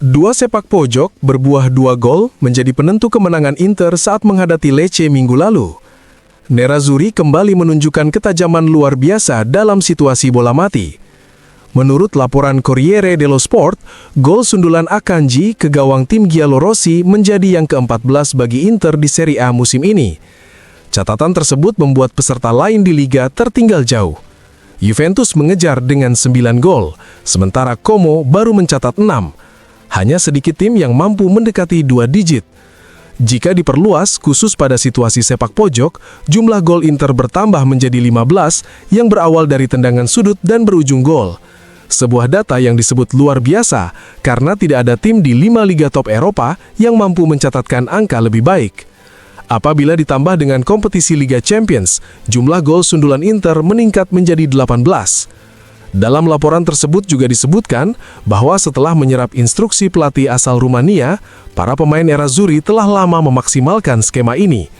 Dua sepak pojok berbuah 2 gol menjadi penentu kemenangan Inter saat menghadapi Lecce minggu lalu. Nerazzurri kembali menunjukkan ketajaman luar biasa dalam situasi bola mati. Menurut laporan Corriere dello Sport, gol sundulan Akanji ke gawang tim Giallorossi menjadi yang ke-14 bagi Inter di Serie A musim ini. Catatan tersebut membuat peserta lain di Liga tertinggal jauh. Juventus mengejar dengan 9 gol, sementara Como baru mencatat 6. Hanya sedikit tim yang mampu mendekati 2 digit. Jika diperluas, khusus pada situasi sepak pojok, jumlah gol Inter bertambah menjadi 15 yang berawal dari tendangan sudut dan berujung gol. Sebuah data yang disebut luar biasa karena tidak ada tim di 5 liga top Eropa yang mampu mencatatkan angka lebih baik. Apabila ditambah dengan kompetisi Liga Champions, jumlah gol sundulan Inter meningkat menjadi 18. Dalam laporan tersebut juga disebutkan bahwa setelah menyerap instruksi pelatih asal Rumania, para pemain Nerazzurri telah lama memaksimalkan skema ini.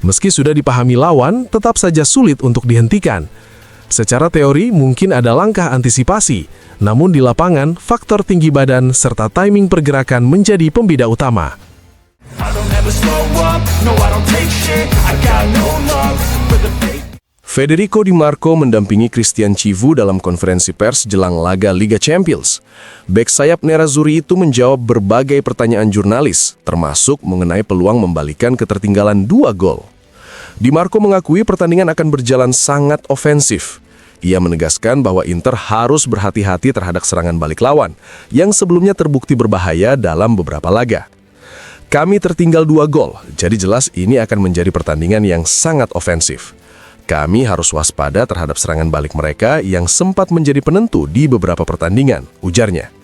Meski sudah dipahami lawan, tetap saja sulit untuk dihentikan. Secara teori mungkin ada langkah antisipasi, namun di lapangan faktor tinggi badan serta timing pergerakan menjadi pembeda utama. Federico Di Marco mendampingi Christian Chivu dalam konferensi pers jelang laga Liga Champions. Bek sayap Nerazzurri itu menjawab berbagai pertanyaan jurnalis, termasuk mengenai peluang membalikan ketertinggalan 2 gol. Di Marco mengakui pertandingan akan berjalan sangat ofensif. Ia menegaskan bahwa Inter harus berhati-hati terhadap serangan balik lawan, yang sebelumnya terbukti berbahaya dalam beberapa laga. Kami tertinggal 2 gol, jadi jelas ini akan menjadi pertandingan yang sangat ofensif. Kami harus waspada terhadap serangan balik mereka yang sempat menjadi penentu di beberapa pertandingan, ujarnya.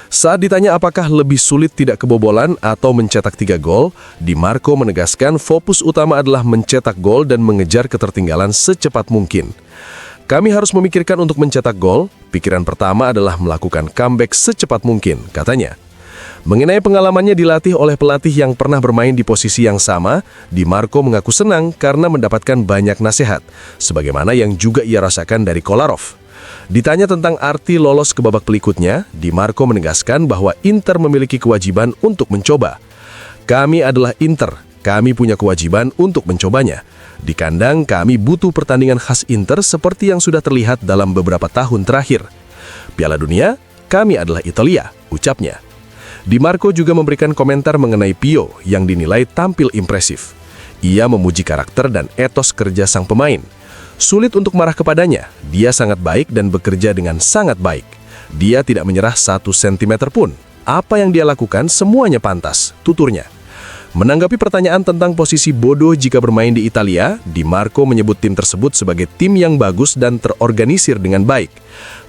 Saat ditanya apakah lebih sulit tidak kebobolan atau mencetak 3 gol, Di Marco menegaskan fokus utama adalah mencetak gol dan mengejar ketertinggalan secepat mungkin. Kami harus memikirkan untuk mencetak gol, pikiran pertama adalah melakukan comeback secepat mungkin, katanya. Mengenai pengalamannya dilatih oleh pelatih yang pernah bermain di posisi yang sama, Di Marco mengaku senang karena mendapatkan banyak nasihat, sebagaimana yang juga ia rasakan dari Kolarov. Ditanya tentang arti lolos ke babak berikutnya, Di Marco menegaskan bahwa Inter memiliki kewajiban untuk mencoba. Kami adalah Inter, kami punya kewajiban untuk mencobanya. Di kandang kami butuh pertandingan khas Inter seperti yang sudah terlihat dalam beberapa tahun terakhir. Piala Dunia, kami adalah Italia, ucapnya. Di Marco juga memberikan komentar mengenai Pio yang dinilai tampil impresif. Ia memuji karakter dan etos kerja sang pemain. Sulit untuk marah kepadanya, dia sangat baik dan bekerja dengan sangat baik. Dia tidak menyerah 1 sentimeter pun. Apa yang dia lakukan semuanya pantas, tuturnya. Menanggapi pertanyaan tentang posisi Bodo jika bermain di Italia, Di Marco menyebut tim tersebut sebagai tim yang bagus dan terorganisir dengan baik.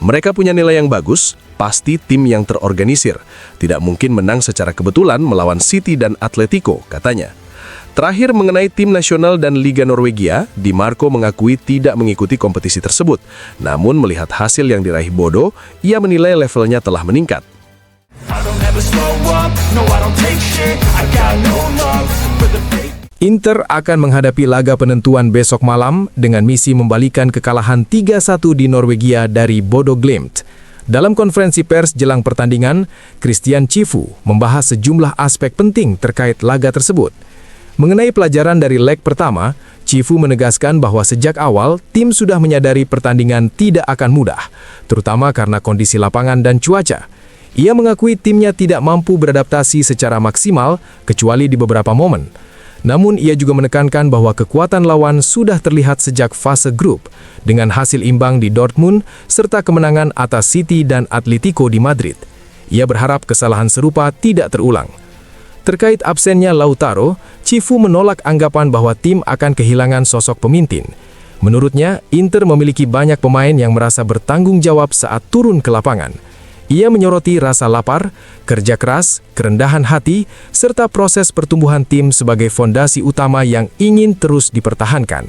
Mereka punya nilai yang bagus, pasti tim yang terorganisir. Tidak mungkin menang secara kebetulan melawan City dan Atletico, katanya. Terakhir mengenai tim nasional dan Liga Norwegia, Di Marco mengakui tidak mengikuti kompetisi tersebut. Namun melihat hasil yang diraih Bodo, ia menilai levelnya telah meningkat. Inter akan menghadapi laga penentuan besok malam dengan misi membalikan kekalahan 3-1 di Norwegia dari Bodo Glimt. Dalam konferensi pers jelang pertandingan, Christian Chivu membahas sejumlah aspek penting terkait laga tersebut. Mengenai pelajaran dari leg pertama, Chivu menegaskan bahwa sejak awal tim sudah menyadari pertandingan tidak akan mudah, terutama karena kondisi lapangan dan cuaca. Ia mengakui timnya tidak mampu beradaptasi secara maksimal kecuali di beberapa momen. Namun ia juga menekankan bahwa kekuatan lawan sudah terlihat sejak fase grup dengan hasil imbang di Dortmund serta kemenangan atas City dan Atletico di Madrid. Ia berharap kesalahan serupa tidak terulang. Terkait absennya Lautaro, Chivu menolak anggapan bahwa tim akan kehilangan sosok pemimpin. Menurutnya, Inter memiliki banyak pemain yang merasa bertanggung jawab saat turun ke lapangan. Ia menyoroti rasa lapar, kerja keras, kerendahan hati, serta proses pertumbuhan tim sebagai fondasi utama yang ingin terus dipertahankan.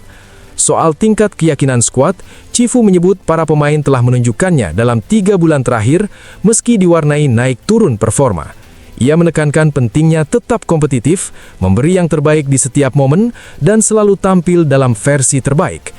Soal tingkat keyakinan skuad, Chivu menyebut para pemain telah menunjukkannya dalam 3 bulan terakhir meski diwarnai naik turun performa. Ia menekankan pentingnya tetap kompetitif, memberi yang terbaik di setiap momen, dan selalu tampil dalam versi terbaik.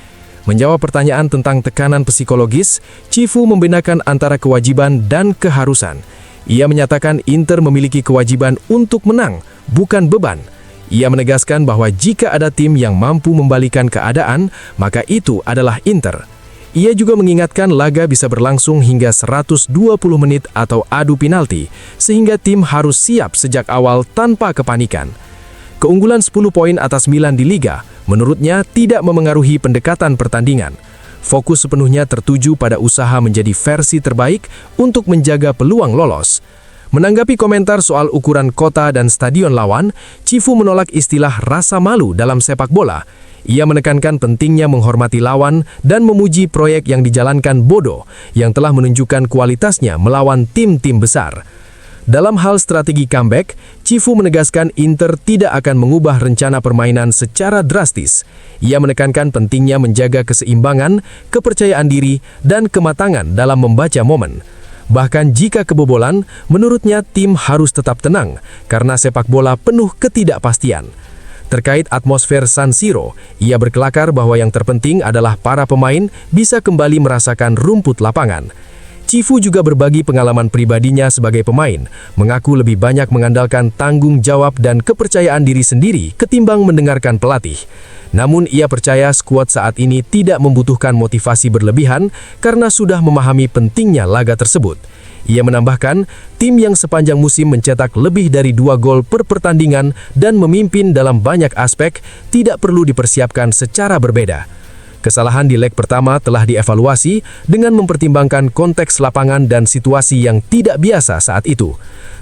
Menjawab pertanyaan tentang tekanan psikologis, Cifu membedakan antara kewajiban dan keharusan. Ia menyatakan Inter memiliki kewajiban untuk menang, bukan beban. Ia menegaskan bahwa jika ada tim yang mampu membalikan keadaan, maka itu adalah Inter. Ia juga mengingatkan laga bisa berlangsung hingga 120 menit atau adu penalti, sehingga tim harus siap sejak awal tanpa kepanikan. Keunggulan 10 poin atas Milan di Liga, menurutnya tidak memengaruhi pendekatan pertandingan. Fokus sepenuhnya tertuju pada usaha menjadi versi terbaik untuk menjaga peluang lolos. Menanggapi komentar soal ukuran kota dan stadion lawan, Cifu menolak istilah rasa malu dalam sepak bola. Ia menekankan pentingnya menghormati lawan dan memuji proyek yang dijalankan Bodo, yang telah menunjukkan kualitasnya melawan tim-tim besar. Dalam hal strategi comeback, Cifu menegaskan Inter tidak akan mengubah rencana permainan secara drastis. Ia menekankan pentingnya menjaga keseimbangan, kepercayaan diri, dan kematangan dalam membaca momen. Bahkan jika kebobolan, menurutnya tim harus tetap tenang karena sepak bola penuh ketidakpastian. Terkait atmosfer San Siro, ia berkelakar bahwa yang terpenting adalah para pemain bisa kembali merasakan rumput lapangan. Cifu juga berbagi pengalaman pribadinya sebagai pemain, mengaku lebih banyak mengandalkan tanggung jawab dan kepercayaan diri sendiri ketimbang mendengarkan pelatih. Namun ia percaya skuad saat ini tidak membutuhkan motivasi berlebihan karena sudah memahami pentingnya laga tersebut. Ia menambahkan, tim yang sepanjang musim mencetak lebih dari 2 gol per pertandingan dan memimpin dalam banyak aspek tidak perlu dipersiapkan secara berbeda. Kesalahan di leg pertama telah dievaluasi dengan mempertimbangkan konteks lapangan dan situasi yang tidak biasa saat itu.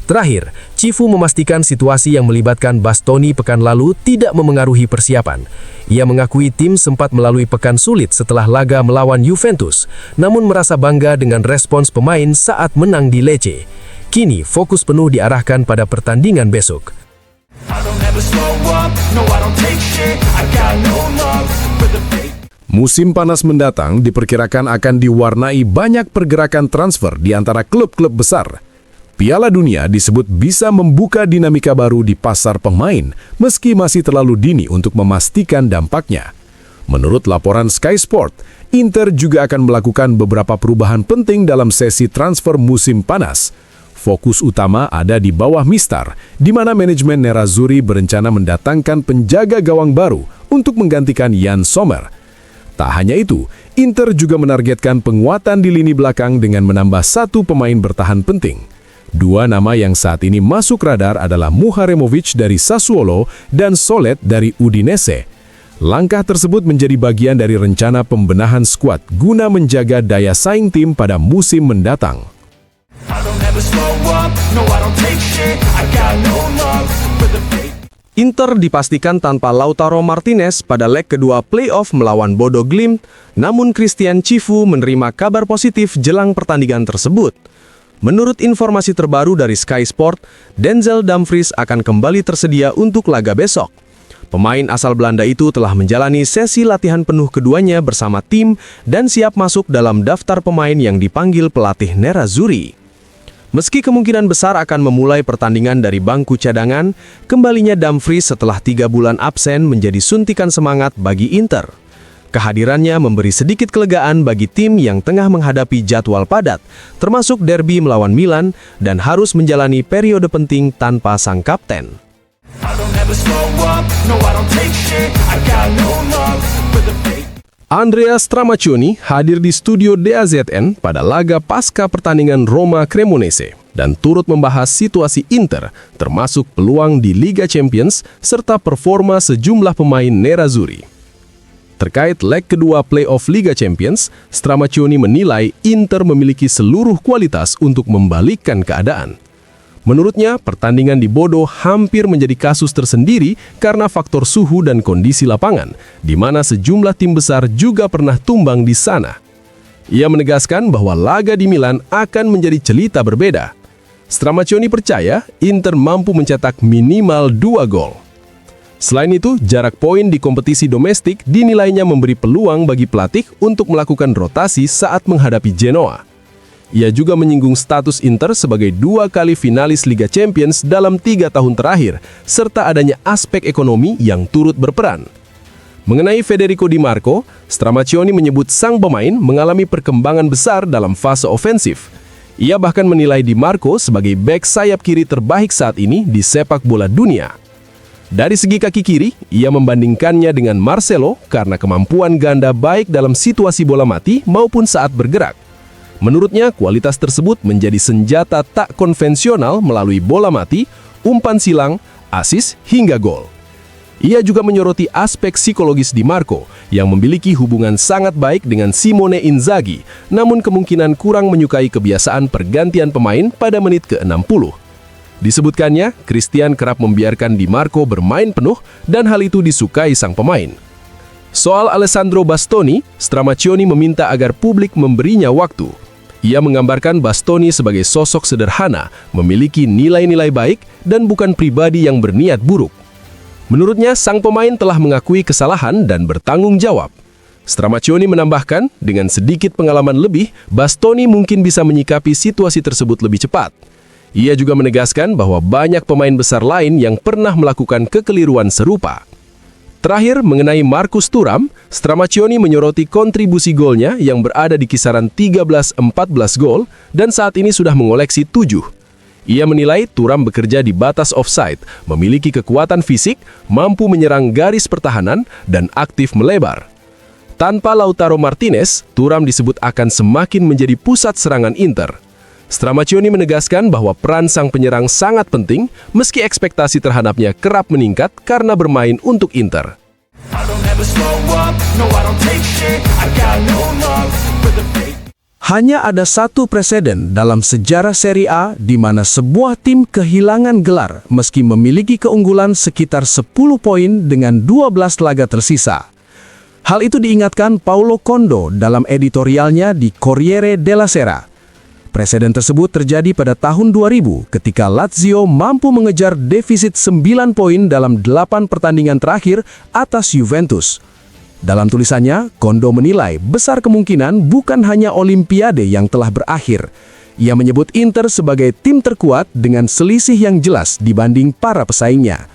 Terakhir, Cifu memastikan situasi yang melibatkan Bastoni pekan lalu tidak memengaruhi persiapan. Ia mengakui tim sempat melalui pekan sulit setelah laga melawan Juventus, namun merasa bangga dengan respons pemain saat menang di Lecce. Kini, fokus penuh diarahkan pada pertandingan besok. Musim panas mendatang diperkirakan akan diwarnai banyak pergerakan transfer di antara klub-klub besar. Piala Dunia disebut bisa membuka dinamika baru di pasar pemain, meski masih terlalu dini untuk memastikan dampaknya. Menurut laporan Sky Sport, Inter juga akan melakukan beberapa perubahan penting dalam sesi transfer musim panas. Fokus utama ada di bawah Mistar, di mana manajemen Nerazzurri berencana mendatangkan penjaga gawang baru untuk menggantikan Jan Sommer. Tak hanya itu, Inter juga menargetkan penguatan di lini belakang dengan menambah 1 pemain bertahan penting. 2 nama yang saat ini masuk radar adalah Muharemovic dari Sassuolo dan Solet dari Udinese. Langkah tersebut menjadi bagian dari rencana pembenahan skuad guna menjaga daya saing tim pada musim mendatang. Inter dipastikan tanpa Lautaro Martinez pada leg kedua playoff melawan Bodo Glimt, namun Christian Cifu menerima kabar positif jelang pertandingan tersebut. Menurut informasi terbaru dari Sky Sport, Denzel Dumfries akan kembali tersedia untuk laga besok. Pemain asal Belanda itu telah menjalani sesi latihan penuh keduanya bersama tim dan siap masuk dalam daftar pemain yang dipanggil pelatih Nerazzurri. Meski kemungkinan besar akan memulai pertandingan dari bangku cadangan, kembalinya Dumfries setelah 3 bulan absen menjadi suntikan semangat bagi Inter. Kehadirannya memberi sedikit kelegaan bagi tim yang tengah menghadapi jadwal padat, termasuk derby melawan Milan dan harus menjalani periode penting tanpa sang kapten. Andrea Stramaccioni hadir di studio DAZN pada laga pasca pertandingan Roma Cremonese dan turut membahas situasi Inter, termasuk peluang di Liga Champions serta performa sejumlah pemain Nerazzurri. Terkait leg kedua playoff Liga Champions, Stramaccioni menilai Inter memiliki seluruh kualitas untuk membalikkan keadaan. Menurutnya, pertandingan di Bodo hampir menjadi kasus tersendiri karena faktor suhu dan kondisi lapangan, di mana sejumlah tim besar juga pernah tumbang di sana. Ia menegaskan bahwa laga di Milan akan menjadi cerita berbeda. Stramaccioni percaya Inter mampu mencetak minimal 2 gol. Selain itu, jarak poin di kompetisi domestik dinilainya memberi peluang bagi pelatih untuk melakukan rotasi saat menghadapi Genoa. Ia juga menyinggung status Inter sebagai 2 kali finalis Liga Champions dalam 3 tahun terakhir, serta adanya aspek ekonomi yang turut berperan. Mengenai Federico Di Marco, Stramaccioni menyebut sang pemain mengalami perkembangan besar dalam fase ofensif. Ia bahkan menilai Di Marco sebagai bek sayap kiri terbaik saat ini di sepak bola dunia. Dari segi kaki kiri, ia membandingkannya dengan Marcelo karena kemampuan ganda baik dalam situasi bola mati maupun saat bergerak. Menurutnya, kualitas tersebut menjadi senjata tak konvensional melalui bola mati, umpan silang, assist hingga gol. Ia juga menyoroti aspek psikologis Di Marco yang memiliki hubungan sangat baik dengan Simone Inzaghi, namun kemungkinan kurang menyukai kebiasaan pergantian pemain pada menit ke-60. Disebutkannya, Christian kerap membiarkan Di Marco bermain penuh dan hal itu disukai sang pemain. Soal Alessandro Bastoni, Stramaccioni meminta agar publik memberinya waktu. Ia menggambarkan Bastoni sebagai sosok sederhana, memiliki nilai-nilai baik dan bukan pribadi yang berniat buruk. Menurutnya, sang pemain telah mengakui kesalahan dan bertanggung jawab. Stramaccioni menambahkan, dengan sedikit pengalaman lebih, Bastoni mungkin bisa menyikapi situasi tersebut lebih cepat. Ia juga menegaskan bahwa banyak pemain besar lain yang pernah melakukan kekeliruan serupa. Terakhir, mengenai Marcus Thuram, Stramaccioni menyoroti kontribusi golnya yang berada di kisaran 13-14 gol dan saat ini sudah mengoleksi 7. Ia menilai Thuram bekerja di batas offside, memiliki kekuatan fisik, mampu menyerang garis pertahanan, dan aktif melebar. Tanpa Lautaro Martinez, Thuram disebut akan semakin menjadi pusat serangan Inter. Stramaccioni menegaskan bahwa peran sang penyerang sangat penting, meski ekspektasi terhadapnya kerap meningkat karena bermain untuk Inter. Hanya ada satu preseden dalam sejarah Serie A di mana sebuah tim kehilangan gelar meski memiliki keunggulan sekitar 10 poin dengan 12 laga tersisa. Hal itu diingatkan Paulo Condo dalam editorialnya di Corriere della Sera. Preseden tersebut terjadi pada tahun 2000 ketika Lazio mampu mengejar defisit 9 poin dalam 8 pertandingan terakhir atas Juventus. Dalam tulisannya, Condo menilai besar kemungkinan bukan hanya Olimpiade yang telah berakhir. Ia menyebut Inter sebagai tim terkuat dengan selisih yang jelas dibanding para pesaingnya.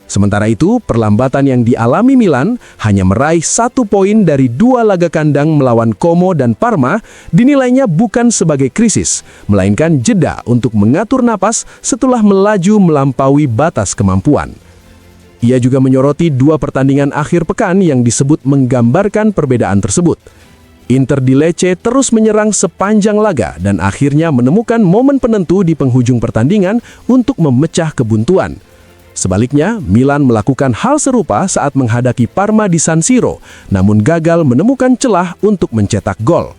Sementara itu, perlambatan yang dialami Milan hanya meraih 1 poin dari 2 laga kandang melawan Como dan Parma dinilainya bukan sebagai krisis, melainkan jeda untuk mengatur napas setelah melaju melampaui batas kemampuan. Ia juga menyoroti 2 pertandingan akhir pekan yang disebut menggambarkan perbedaan tersebut. Inter di Lecce terus menyerang sepanjang laga dan akhirnya menemukan momen penentu di penghujung pertandingan untuk memecah kebuntuan. Sebaliknya, Milan melakukan hal serupa saat menghadapi Parma di San Siro, namun gagal menemukan celah untuk mencetak gol.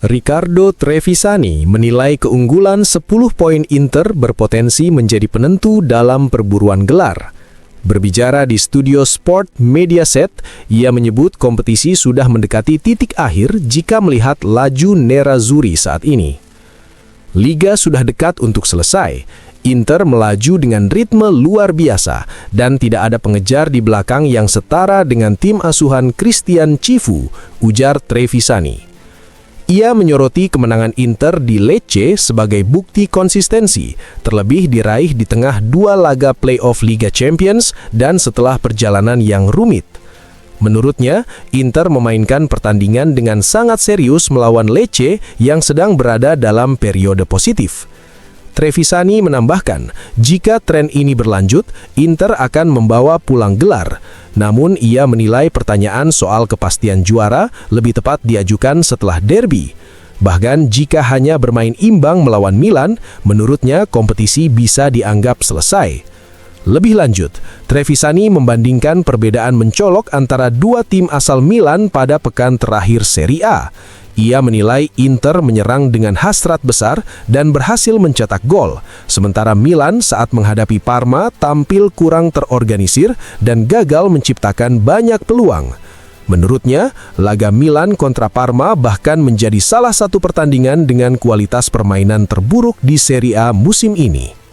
Riccardo Trevisani menilai keunggulan 10 poin Inter berpotensi menjadi penentu dalam perburuan gelar. Berbicara di studio Sport Mediaset, ia menyebut kompetisi sudah mendekati titik akhir jika melihat laju Nerazzurri saat ini. Liga sudah dekat untuk selesai. Inter melaju dengan ritme luar biasa dan tidak ada pengejar di belakang yang setara dengan tim asuhan Christian Cifu, ujar Trevisani. Ia menyoroti kemenangan Inter di Lecce sebagai bukti konsistensi, terlebih diraih di tengah 2 laga playoff Liga Champions dan setelah perjalanan yang rumit. Menurutnya, Inter memainkan pertandingan dengan sangat serius melawan Lecce yang sedang berada dalam periode positif. Trevisani menambahkan, jika tren ini berlanjut, Inter akan membawa pulang gelar. Namun ia menilai pertanyaan soal kepastian juara lebih tepat diajukan setelah derby. Bahkan jika hanya bermain imbang melawan Milan, menurutnya kompetisi bisa dianggap selesai. Lebih lanjut, Trevisani membandingkan perbedaan mencolok antara 2 tim asal Milan pada pekan terakhir Serie A. Ia menilai Inter menyerang dengan hasrat besar dan berhasil mencetak gol, sementara Milan saat menghadapi Parma tampil kurang terorganisir dan gagal menciptakan banyak peluang. Menurutnya, laga Milan kontra Parma bahkan menjadi salah satu pertandingan dengan kualitas permainan terburuk di Serie A musim ini.